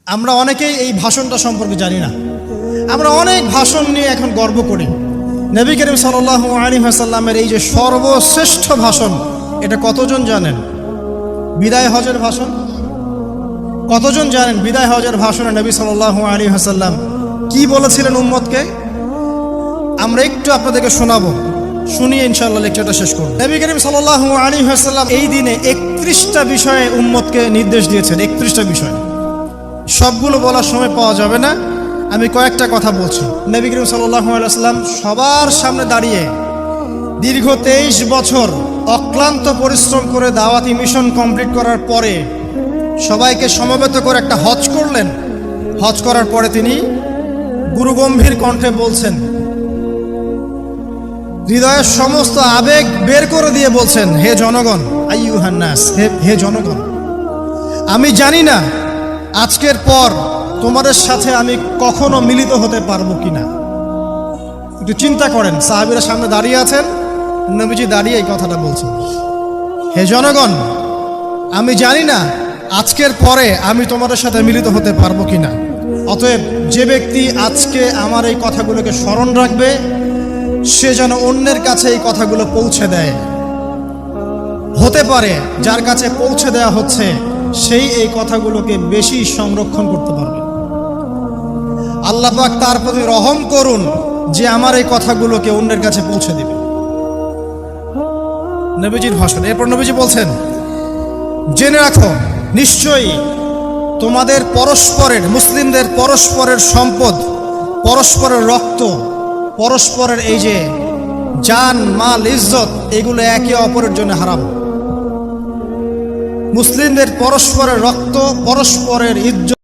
আমরা অনেকেই এই ভাষণটা সম্পর্কে জানি না। আমরা অনেক ভাষণ নিয়ে এখন গর্ব করি। নবী করিম সাল্লাল্লাহু আলাইহি ওয়াসাল্লামের এই যে সর্বশ্রেষ্ঠ ভাষণ, এটা কতজন জানেন? বিদায় হজের ভাষণ। কতজন জানেন বিদায় হজের ভাষণে নবী সাল্লাল্লাহু আলাইহি ওয়াসাল্লাম কি বলেছিলেন উম্মতকে? আমরা একটু আপনাদেরকে শোনাবো, শুনিয়ে ইনশাআল্লাহ লেকচারটা শেষ করব। নবী করিম সাল্লাল্লাহু আলাইহি ওয়াসাল্লাম এই দিনে 31টা বিষয়ে উম্মতকে নির্দেশ দিয়েছেন। 31টা বিষয়, সবগুলো বলার সময় পাওয়া যাবে না, আমি কয়েকটা কথা বলছি। নবী করিম সাল্লাল্লাহু আলাইহি ওয়াসাল্লাম সবার সামনে দাঁড়িয়ে দীর্ঘ 23 বছর অক্লান্ত পরিশ্রম করে দাওয়াতি মিশন কমপ্লিট করার পরে সবাইকে সমবেত করে একটা হজ করলেন। হজ করার পরে তিনি গুরুগম্ভীর কণ্ঠে বলছেন, হৃদয়ের সমস্ত আবেগ বের করে দিয়ে বলছেন, হে জনগণ, আইয়ুহান নাস, হে জনগণ, আমি জানি না আজকের পর তোমাদের সাথে আমি কখনো মিলিত হতে পারবো কিনা। একটু চিন্তা করেন, সাহাবীরা সামনে দাঁড়িয়ে আছেন, নবীজি দাঁড়িয়ে এই কথাটা বলছেন, হে জনগণ, আমি জানি না আজকের পরে আমি তোমাদের সাথে মিলিত হতে পারবো কিনা। অতএব যে ব্যক্তি আজকে আমার এই কথাগুলোকে স্মরণ রাখবে, সে যেন অন্যের কাছে এই কথাগুলো পৌঁছে দেয়। হতে পারে যার কাছে পৌঁছে দেওয়া হচ্ছে সেই এই কথাগুলোকে বেশি সংরক্ষণ করতে পারবে। আল্লাহ পাক তার প্রতি রহম করুন যে আমার এই কথাগুলোকে অন্যের কাছে পৌঁছে দিবে। নবীজির ভাষণ। এরপর নবীজি বলছেন, জেনে রাখো, নিশ্চয়ই তোমাদের পরস্পরের, মুসলিমদের পরস্পরের সম্পদ, পরস্পরের রক্ত, পরস্পরের এই যে জান, মাল, ইজ্জত, এগুলো একে অপরের জন্য হারাম। মুসলিমদের পরস্পরের রক্ত, পরস্পরের ইজ্জত